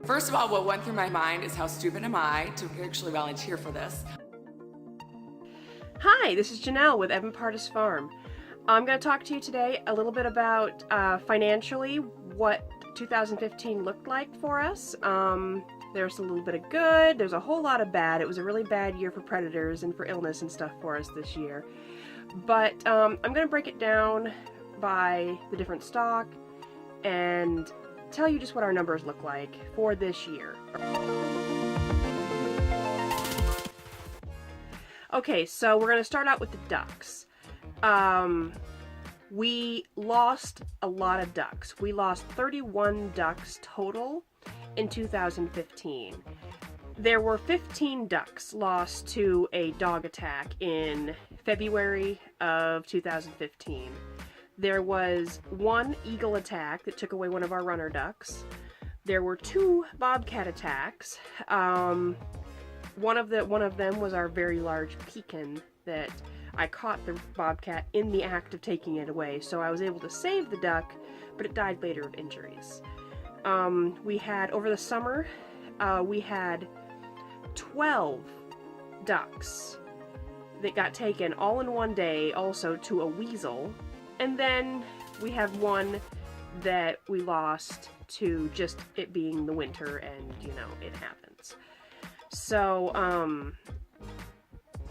First of all, what went through my mind is how stupid am I to actually volunteer for this? Hi, this is Janelle with Ebon Pardus Farm. I'm going to talk to you today a little bit about financially what 2015 looked like for us. There's a little bit of good, there's a whole lot of bad. It was a really bad year for predators and for illness and stuff for us this year. But I'm going to break it down by the different stock and tell you just what our numbers look like for this year. Okay, so we're going to start out with the ducks. We lost a lot of ducks. We lost 31 ducks total in 2015. There were 15 ducks lost to a dog attack in February of 2015. There was one eagle attack that took away one of our runner ducks. There were 2 bobcat attacks. One of them was our very large pekin that I caught the bobcat in the act of taking it away, so I was able to save the duck, but it died later of injuries. We had, over the summer, we had 12 ducks that got taken all in one day, also to a weasel, and then we have one that we lost to just it being the winter and, you know, it happens. So,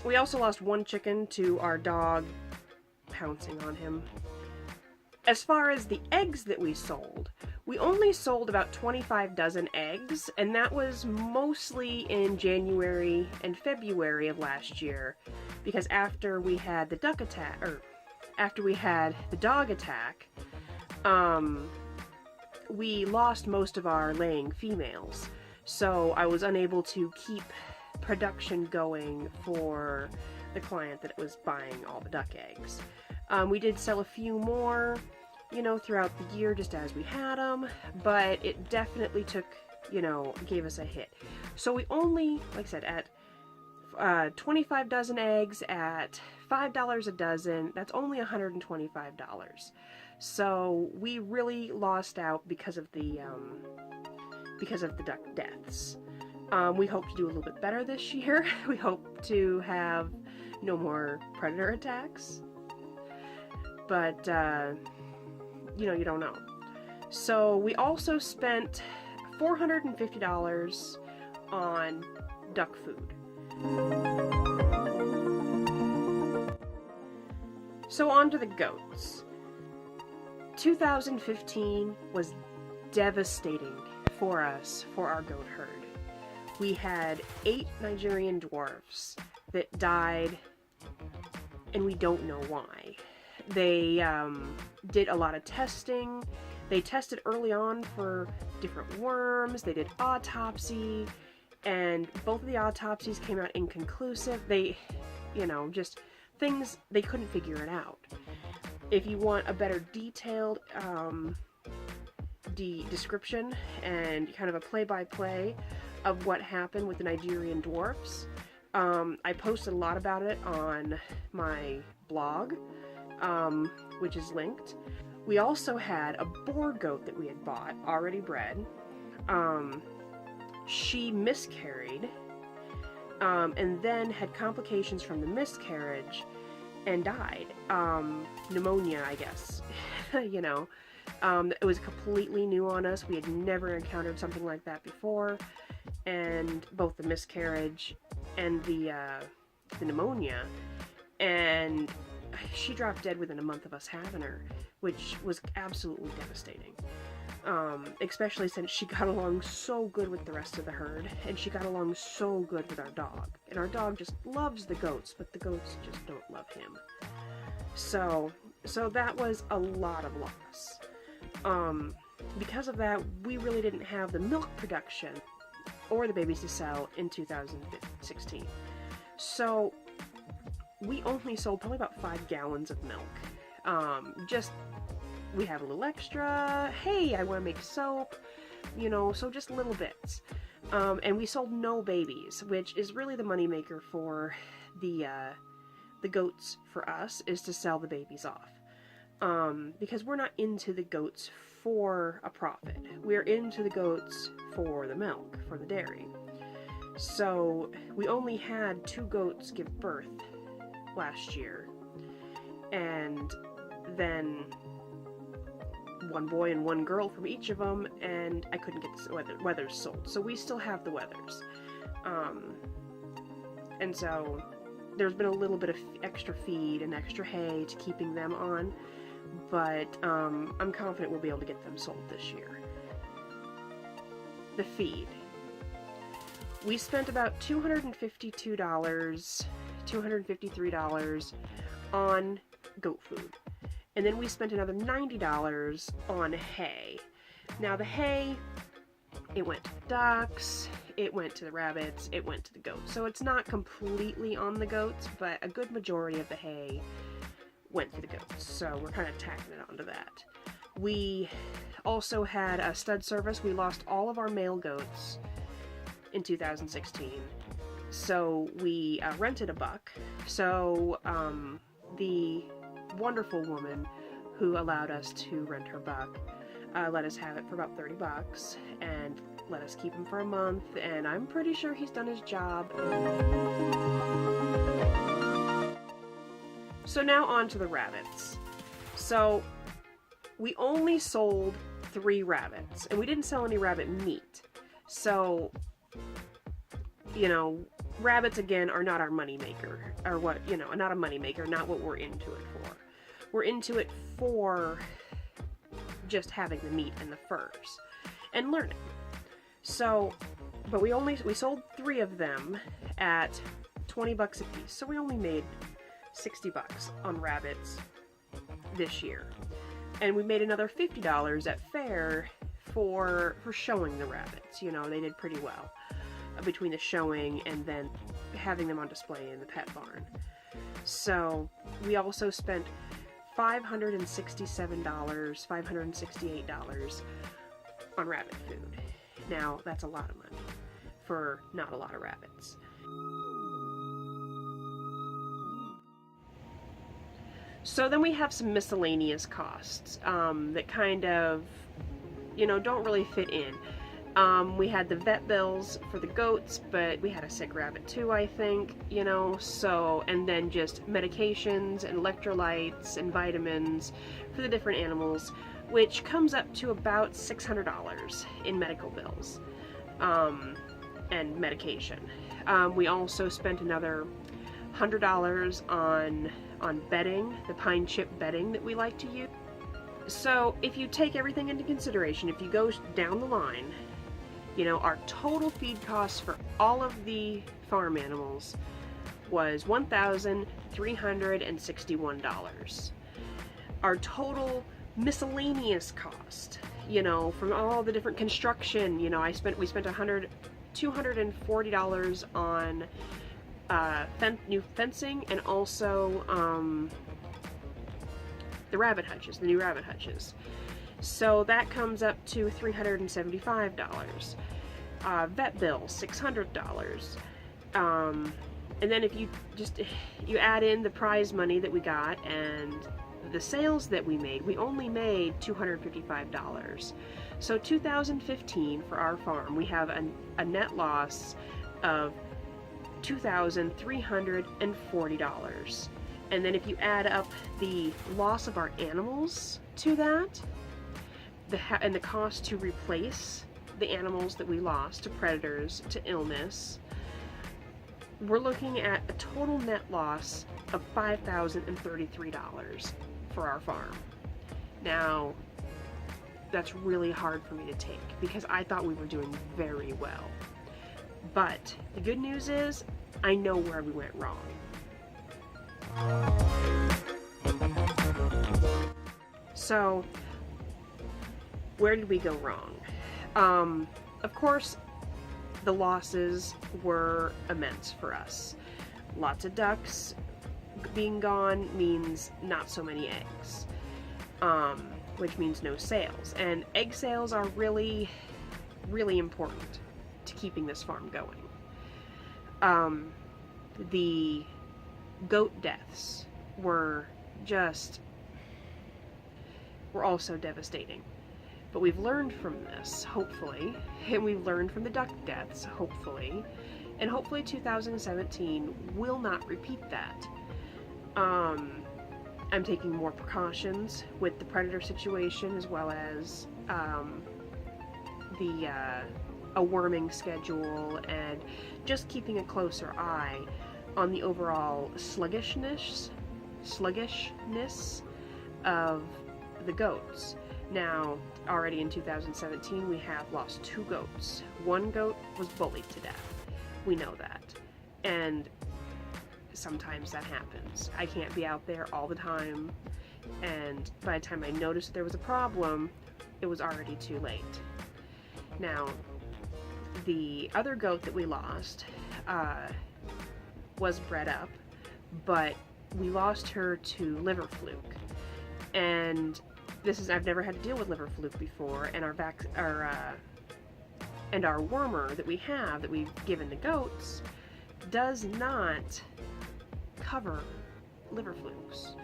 we also lost one chicken to our dog pouncing on him. As far as the eggs that we sold, we only sold about 25 dozen eggs, and that was mostly in January and February of last year, because after we had the duck attack, or after we had the dog attack, we lost most of our laying females. So I was unable to keep production going for the client that was buying all the duck eggs. We did sell a few more, you know, throughout the year just as we had them, but it definitely took, you know, gave us a hit. So we only, like I said, at 25 dozen eggs at $5 a dozen, that's only $125. So we really lost out because of the duck deaths. We hope to do a little bit better this year. We hope to have no more predator attacks. But, you know, you don't know. So we also spent $450 on duck food. So on to the goats. 2015 was devastating for us, for our goat herd. We had 8 Nigerian dwarfs that died, and we don't know why. They did a lot of testing. They tested early on for different worms. They did autopsy, and both of the autopsies came out inconclusive. They, you know, just things, they couldn't figure it out. If you want a better detailed description and kind of a play-by-play of what happened with the Nigerian dwarfs, I posted a lot about it on my blog, which is linked. We also had a boar goat that we had bought, already bred. She miscarried, and then had complications from the miscarriage and died. Pneumonia, I guess. You know, it was completely new on us. We had never encountered something like that before, and both the miscarriage and the pneumonia, and she dropped dead within a month of us having her, which was absolutely devastating. Especially since she got along so good with the rest of the herd, and she got along so good with our dog. And our dog just loves the goats, but the goats just don't love him. So that was a lot of loss. Because of that, we really didn't have the milk production or the babies to sell in 2016. So we only sold probably about 5 gallons of milk. We have a little extra, hey, I want to make soap, you know, so just little bits. And we sold no babies, which is really the moneymaker for the goats for us, is to sell the babies off. because we're not into the goats for a profit. We're into the goats for the milk, for the dairy. So we only had 2 goats give birth last year, and then 1 boy and 1 girl from each of them, and I couldn't get the wethers sold. So we still have the wethers. And so there's been a little bit of extra feed and extra hay to keeping them on, but I'm confident we'll be able to get them sold this year. The feed. We spent about $253 on goat food. And then we spent another $90 on hay. Now the hay, it went to the ducks, it went to the rabbits, it went to the goats. So it's not completely on the goats, but a good majority of the hay went to the goats. So we're kind of tacking it onto that. We also had a stud service. We lost all of our male goats in 2016. So we rented a buck. So the wonderful woman who allowed us to rent her buck let us have it for about $30 and let us keep him for a month, and I'm pretty sure he's done his job. So now on to the rabbits. So we only sold 3 rabbits, and we didn't sell any rabbit meat. So, you know, rabbits again are not our money maker, or what, you know, not a money maker, not what we're into it for. We're into it for just having the meat and the furs and learning. So, but we sold 3 of them at $20 a piece. So we only made $60 on rabbits this year. And we made another $50 at fair for showing the rabbits. You know, they did pretty well between the showing and then having them on display in the pet barn. So we also spent $568 on rabbit food. Now, that's a lot of money for not a lot of rabbits. So then we have some miscellaneous costs that kind of, you know, don't really fit in. We had the vet bills for the goats, but we had a sick rabbit too, I think, you know, so, and then just medications and electrolytes and vitamins for the different animals, which comes up to about $600 in medical bills and medication. We also spent another $100 on bedding, the pine chip bedding that we like to use. So if you take everything into consideration, if you go down the line, you know, our total feed costs for all of the farm animals was $1,361. Our total miscellaneous cost, you know, from all the different construction, you know, we spent $240 on new fencing, and also the new rabbit hutches. So that comes up to $375. Vet bill, $600. And then if you add in the prize money that we got and the sales that we made, we only made $255. So 2015 for our farm, we have a net loss of $2,340. And then if you add up the loss of our animals to that, and the cost to replace the animals that we lost to predators, to illness, we're looking at a total net loss of $5,033 for our farm. Now, that's really hard for me to take because I thought we were doing very well. But the good news is, I know where we went wrong. So, where did we go wrong? Of course, the losses were immense for us. Lots of ducks being gone means not so many eggs, which means no sales. And egg sales are really, really important to keeping this farm going. The goat deaths were just were also devastating. But we've learned from this, hopefully, and we've learned from the duck deaths, hopefully, and hopefully 2017 will not repeat that. I'm taking more precautions with the predator situation, as well as a worming schedule, and just keeping a closer eye on the overall sluggishness of the goats. Now, already in 2017, we have lost 2 goats. 1 goat was bullied to death. We know that. And sometimes that happens. I can't be out there all the time, and by the time I noticed there was a problem, it was already too late. Now, the other goat that we lost was bred up, but we lost her to liver fluke. And I've never had to deal with liver fluke before, and our wormer that we've given the goats does not cover liver flukes.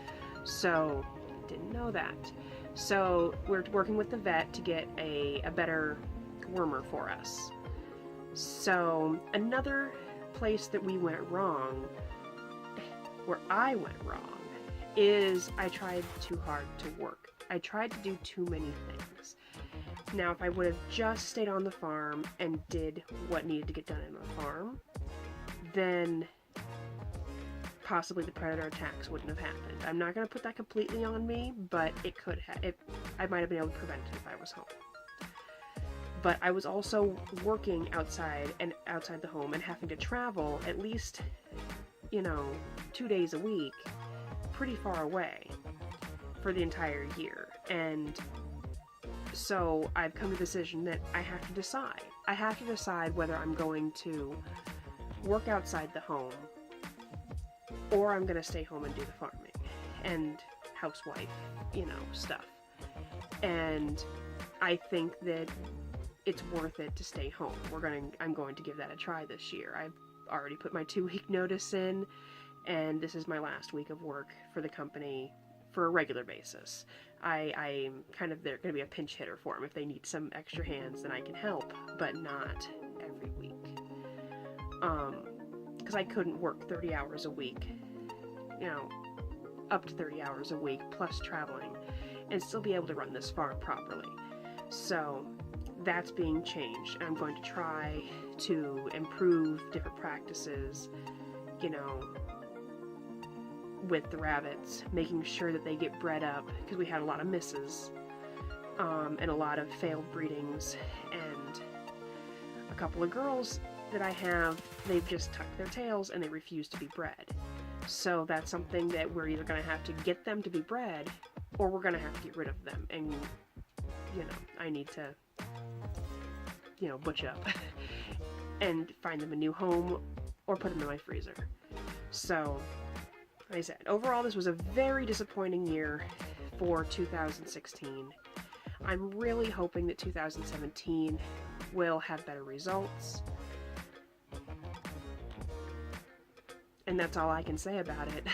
So, didn't know that. So, we're working with the vet to get a better wormer for us. So, another place that we went wrong, where I went wrong, is I tried too hard to work. I tried to do too many things. Now, if I would have just stayed on the farm and did what needed to get done in the farm, then possibly the predator attacks wouldn't have happened. I'm not going to put that completely on me, but it could have. I might have been able to prevent it if I was home. But I was also working outside the home and having to travel at least, 2 days a week, pretty far away for the entire year. And so I've come to the decision that I have to decide. I have to decide whether I'm going to work outside the home, or I'm going to stay home and do the farming and housewife, stuff. And I think that it's worth it to stay home. I'm going to give that a try this year. I've already put my 2-week notice in, and this is my last week of work for the company for a regular basis. I'm kind of there, going to be a pinch hitter for them. If they need some extra hands, then I can help, but not every week. Because I couldn't work 30 hours a week, up to 30 hours a week, plus traveling, and still be able to run this farm properly. So that's being changed. I'm going to try to improve different practices, with the rabbits, making sure that they get bred up, because we had a lot of misses, and a lot of failed breedings, and a couple of girls that I have, they've just tucked their tails and they refuse to be bred. So that's something that we're either going to have to get them to be bred, or we're going to have to get rid of them, and I need to butch up and find them a new home or put them in my freezer. So, like I said, overall this was a very disappointing year for 2016. I'm really hoping that 2017 will have better results. And that's all I can say about it.